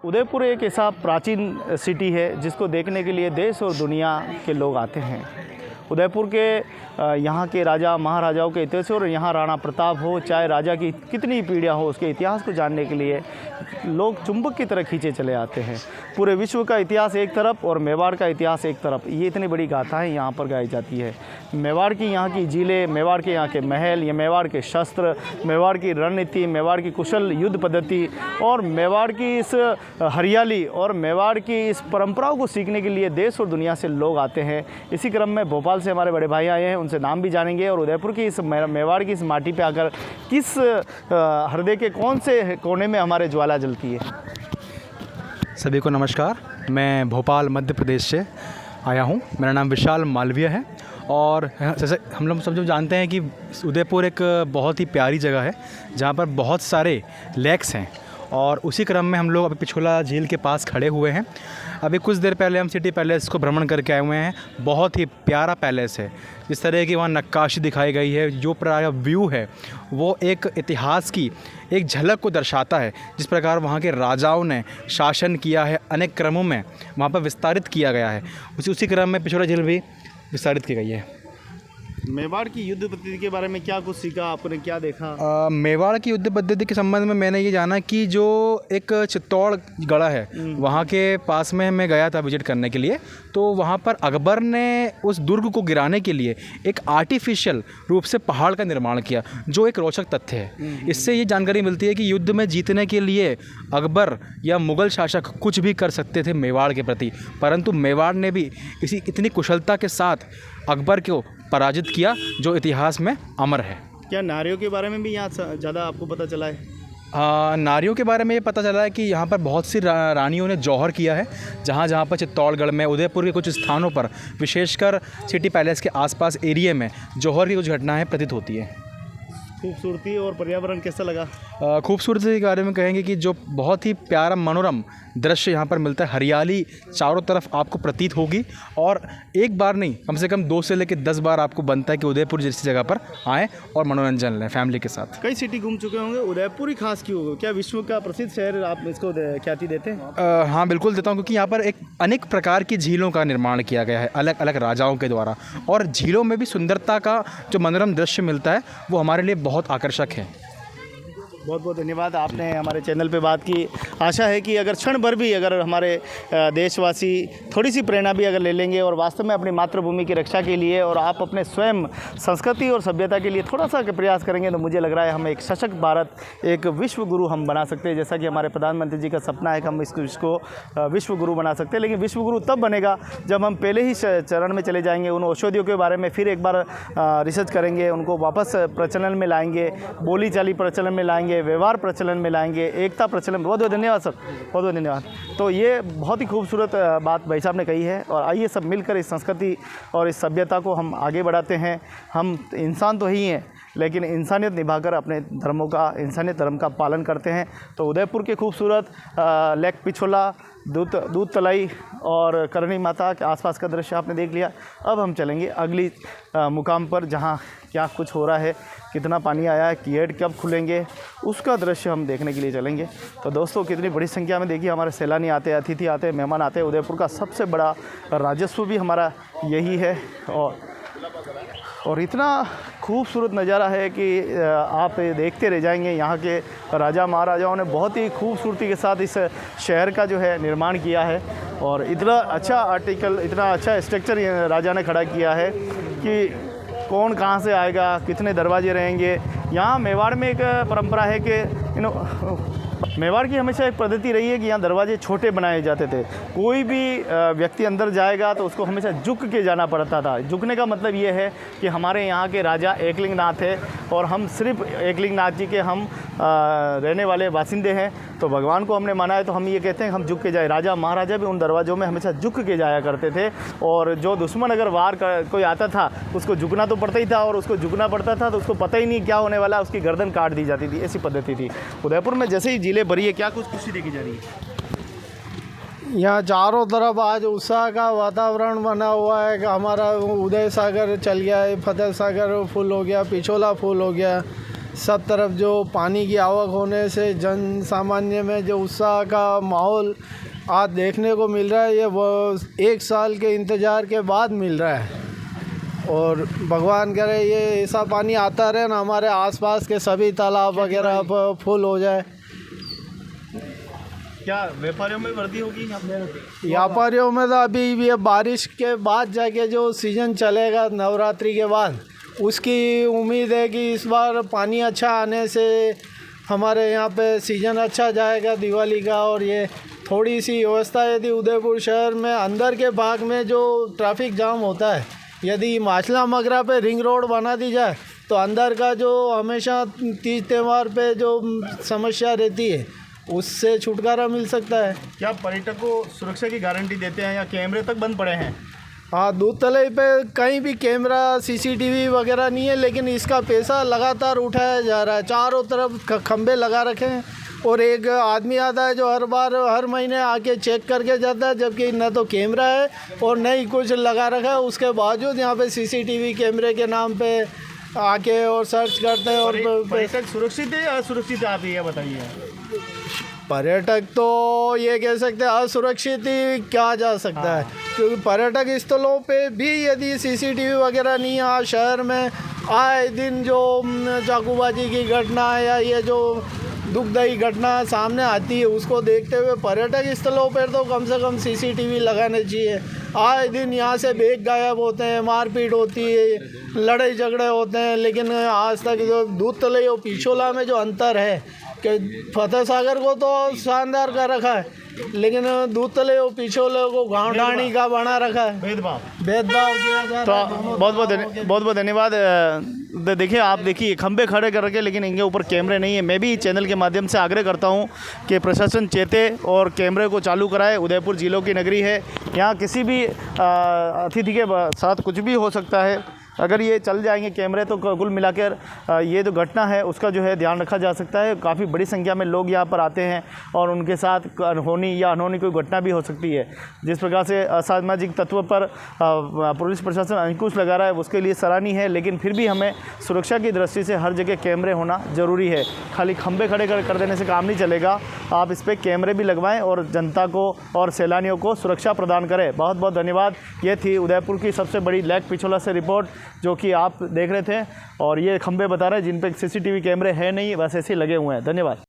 उदयपुर एक ऐसा प्राचीन सिटी है जिसको देखने के लिए देश और दुनिया के लोग आते हैं। उदयपुर के यहाँ के राजा महाराजाओं के इतिहास और यहाँ राणा प्रताप हो, चाहे राजा की कितनी पीढ़ियाँ हो, उसके इतिहास को जानने के लिए लोग चुंबक की तरह खींचे चले आते हैं। पूरे विश्व का इतिहास एक तरफ और मेवाड़ का इतिहास एक तरफ, ये इतनी बड़ी गाथाएँ यहाँ पर गाई जाती है। मेवाड़ की यहाँ की झीलें, मेवाड़ के यहाँ के महल, ये मेवाड़ के शस्त्र, मेवाड़ की रणनीति, मेवाड़ की कुशल युद्ध पद्धति और मेवाड़ की इस हरियाली और मेवाड़ की इस परंपराओं को सीखने के लिए देश और दुनिया से लोग आते हैं। इसी क्रम में भोपाल से हमारे बड़े भाई आए हैं, उनसे नाम भी जानेंगे और उदयपुर की इस मेवाड़ की इस माटी पे आकर किस हृदय के कौन से कोने में हमारे ज्वाला जलती है। सभी को नमस्कार। मैं भोपाल मध्य प्रदेश से आया हूँ। मेरा नाम विशाल मालवीय है और जैसे हम लोग सब जो जानते हैं कि उदयपुर एक बहुत ही प्यारी जगह है जहाँ पर बहुत सारे लेक्स हैं और उसी क्रम में हम लोग अभी पिछोला झील के पास खड़े हुए हैं। अभी कुछ देर पहले हम सिटी पैलेस को भ्रमण करके आए हुए हैं। बहुत ही प्यारा पैलेस है। जिस तरह की वहाँ नक्काशी दिखाई गई है, जो प्राय व्यू है वो एक इतिहास की एक झलक को दर्शाता है। जिस प्रकार वहाँ के राजाओं ने शासन किया है, अनेक क्रमों में वहाँ पर विस्तारित किया गया है, उसी क्रम में पिछोला झील भी विस्तारित की गई है। मेवाड़ की युद्ध पद्धति के बारे में क्या कुछ सीखा आपने, क्या देखा? मेवाड़ की युद्ध पद्धति के संबंध में मैंने ये जाना कि जो एक चित्तौड़गढ़ है वहाँ के पास में मैं गया था विजिट करने के लिए। तो वहाँ पर अकबर ने उस दुर्ग को गिराने के लिए एक आर्टिफिशियल रूप से पहाड़ का निर्माण किया, जो एक रोचक तथ्य है। इससे ये जानकारी मिलती है कि युद्ध में जीतने के लिए अकबर या मुग़ल शासक कुछ भी कर सकते थे मेवाड़ के प्रति, परंतु मेवाड़ ने भी इतनी कुशलता के साथ अकबर को पराजित किया, जो इतिहास में अमर है। क्या नारियों के बारे में भी यहाँ ज़्यादा आपको पता चला है? नारियों के बारे में ये पता चला है कि यहाँ पर बहुत सी रानियों ने जौहर किया है। जहाँ जहाँ पर चित्तौड़गढ़ में, उदयपुर के कुछ स्थानों पर, विशेषकर सिटी पैलेस के आसपास एरिया में जौहर की कुछ घटनाएं प्रतीत होती है। खूबसूरती और पर्यावरण कैसा लगा? खूबसूरती के बारे में कहेंगे कि जो बहुत ही प्यारा मनोरम दृश्य यहाँ पर मिलता है। हरियाली चारों तरफ आपको प्रतीत होगी और एक बार नहीं, कम से कम 2 से लेकर 10 बार आपको बनता है कि उदयपुर जैसी जगह पर आएँ और मनोरंजन लें फैमिली के साथ। कई सिटी घूम चुके होंगे, उदयपुर ही खास क्यों? क्या विश्व का प्रसिद्ध शहर आप इसको ख्याति देते हैं? हाँ बिल्कुल देता हूँ, क्योंकि यहाँ पर एक अनेक प्रकार की झीलों का निर्माण किया गया है अलग अलग राजाओं के द्वारा, और झीलों में भी सुंदरता का जो मनोरम दृश्य मिलता है वो हमारे लिए बहुत आकर्षक है। बहुत बहुत धन्यवाद, आपने हमारे चैनल पे बात की। आशा है कि अगर क्षण भर भी अगर हमारे देशवासी थोड़ी सी प्रेरणा भी अगर ले लेंगे और वास्तव में अपनी मातृभूमि की रक्षा के लिए और आप अपने स्वयं संस्कृति और सभ्यता के लिए थोड़ा सा प्रयास करेंगे, तो मुझे लग रहा है हम एक सशक्त भारत, एक विश्व गुरु हम बना सकते हैं। जैसा कि हमारे प्रधानमंत्री जी का सपना है कि हम इसको विश्व गुरु बना सकते हैं। लेकिन विश्व गुरु तब बनेगा जब हम पहले ही चरण में चले जाएंगे, उन औषधियों के बारे में फिर एक बार रिसर्च करेंगे, उनको वापस प्रचलन में लाएंगे, बोली चाली प्रचलन में लाएंगे, व्यवहार प्रचलन में लाएंगे, एकता प्रचलन। बहुत बहुत धन्यवाद सर, बहुत बहुत धन्यवाद। तो ये बहुत ही खूबसूरत बात भाई साहब ने कही है और आइए सब मिलकर इस संस्कृति और इस सभ्यता को हम आगे बढ़ाते हैं। हम इंसान तो ही हैं, लेकिन इंसानियत निभाकर अपने धर्मों का, इंसानियत धर्म का पालन करते हैं। तो उदयपुर के खूबसूरत लेक पिछोला, दूध तलाई और करणी माता के आसपास का दृश्य आपने देख लिया। अब हम चलेंगे अगली मुकाम पर, जहाँ क्या कुछ हो रहा है, कितना पानी आया है, गेट कब खुलेंगे, उसका दृश्य हम देखने के लिए चलेंगे। तो दोस्तों, कितनी बड़ी संख्या में देखिए हमारे सैलानी आते हैं, अतिथि आते हैं, मेहमान आते हैं। उदयपुर का सबसे बड़ा राजस्व भी हमारा यही है और इतना खूबसूरत नज़ारा है कि आप देखते रह जाएंगे। यहाँ के राजा महाराजाओं ने बहुत ही खूबसूरती के साथ इस शहर का जो है निर्माण किया है और इतना अच्छा आर्टिकल, इतना अच्छा स्ट्रक्चर राजा ने खड़ा किया है कि कौन कहाँ से आएगा, कितने दरवाजे रहेंगे। यहाँ मेवाड़ में एक परंपरा है कि मेवाड़ की हमेशा एक पद्धति रही है कि यहाँ दरवाजे छोटे बनाए जाते थे। कोई भी व्यक्ति अंदर जाएगा तो उसको हमेशा झुक के जाना पड़ता था। झुकने का मतलब ये है कि हमारे यहाँ के राजा एकलिंगनाथ है और हम सिर्फ एकलिंगनाथ जी के हम रहने वाले बासिंदे हैं। तो भगवान को हमने माना है, तो हम ये कहते हैं हम झुक के जाए। राजा महाराजा भी उन दरवाज़ों में हमेशा झुक के जाया करते थे और जो दुश्मन अगर वार कोई आता था उसको झुकना तो पड़ता ही था और उसको झुकना पड़ता था तो उसको पता ही नहीं क्या होने वाला, उसकी गर्दन काट दी जाती थी। ऐसी पद्धति थी। उदयपुर में जैसे ही झीलें भरी है, क्या कुछ खुशी देखी जा रही है? यहाँ चारों तरफ आज उत्साह का वातावरण बना हुआ है कि हमारा उदय सागर चल गया है, फतेह सागर फुल हो गया, पिछोला फुल हो गया, सब तरफ जो पानी की आवक होने से जन सामान्य में जो उत्साह का माहौल आज देखने को मिल रहा है, ये वो 1 साल के इंतज़ार के बाद मिल रहा है। और भगवान करे ये ऐसा पानी आता रहे ना, हमारे आसपास के सभी तालाब वगैरह फुल हो जाए। क्या व्यापारियों में वृद्धि होगी? व्यापारियों में तो अभी ये बारिश के बाद जाके जो सीज़न चलेगा नवरात्रि के बाद, उसकी उम्मीद है कि इस बार पानी अच्छा आने से हमारे यहाँ पे सीज़न अच्छा जाएगा दिवाली का। और ये थोड़ी सी व्यवस्था यदि उदयपुर शहर में अंदर के भाग में जो ट्रैफिक जाम होता है, यदि माचला मगरा पे रिंग रोड बना दी जाए तो अंदर का जो हमेशा तीज त्यौहार पे जो समस्या रहती है उससे छुटकारा मिल सकता है। क्या पर्यटक को सुरक्षा की गारंटी देते हैं या कैमरे तक बंद पड़े हैं? हाँ, दूध तलाई पे कहीं भी कैमरा सीसीटीवी वगैरह नहीं है, लेकिन इसका पैसा लगातार उठाया जा रहा है। चारों तरफ खंबे लगा रखे हैं और एक आदमी आता है जो हर महीने आके चेक करके जाता है, जबकि न तो कैमरा है और न ही कुछ लगा रखा है। उसके बावजूद यहाँ पे सीसीटीवी कैमरे के नाम पे आके और सर्च करते हैं। और पर्यटक सुरक्षित है या असुरक्षित है, आप ये बताइए। पर्यटक तो ये कह सकते हैं असुरक्षित ही कहा जा सकता है, क्योंकि पर्यटक स्थलों पे भी यदि सीसीटीवी वगैरह नहीं है, शहर में आए दिन जो चाकूबाजी की घटना या ये जो दुखदायी घटना सामने आती है, उसको देखते हुए पर्यटक स्थलों पर तो कम से कम सीसीटीवी लगाने चाहिए। आए दिन यहाँ से बैग गायब होते हैं, मारपीट होती है, लड़ाई झगड़े होते हैं, लेकिन आज तक जो दूध तलई और पिछोला में जो अंतर है कि फतेह सागर को तो शानदार कर रखा है, लेकिन दूध तले और पिछोले को गाँव ढाणी का बना रखा है, भेदभाव किया जा रहा है। तो बहुत बहुत धन्यवाद। देखिए, आप देखिए खंबे खड़े कर रखे, लेकिन इनके ऊपर कैमरे नहीं है। मैं भी चैनल के माध्यम से आग्रह करता हूं कि प्रशासन चेते और कैमरे को चालू कराए। उदयपुर जिलों की नगरी है, यहाँ किसी भी अतिथि के साथ कुछ भी हो सकता है। अगर ये चल जाएंगे कैमरे तो कुल मिलाकर ये जो घटना है उसका जो है ध्यान रखा जा सकता है। काफ़ी बड़ी संख्या में लोग यहाँ पर आते हैं और उनके साथ अनहोनी या अनहोनी कोई घटना भी हो सकती है। जिस प्रकार से असामाजिक तत्व पर पुलिस प्रशासन अंकुश लगा रहा है उसके लिए सराहनीय है, लेकिन फिर भी हमें सुरक्षा की दृष्टि से हर जगह कैमरे होना ज़रूरी है। खाली खंबे खड़े कर देने से काम नहीं चलेगा, आप इस पर कैमरे भी लगवाएँ और जनता को और सैलानियों को सुरक्षा प्रदान करें। बहुत बहुत धन्यवाद। ये थी उदयपुर की सबसे बड़ी लेक पिछोला से रिपोर्ट जो कि आप देख रहे थे, और ये खंबे बता रहे हैं जिन पे सीसीटीवी कैमरे हैं नहीं, बस ऐसे ही लगे हुए हैं। धन्यवाद।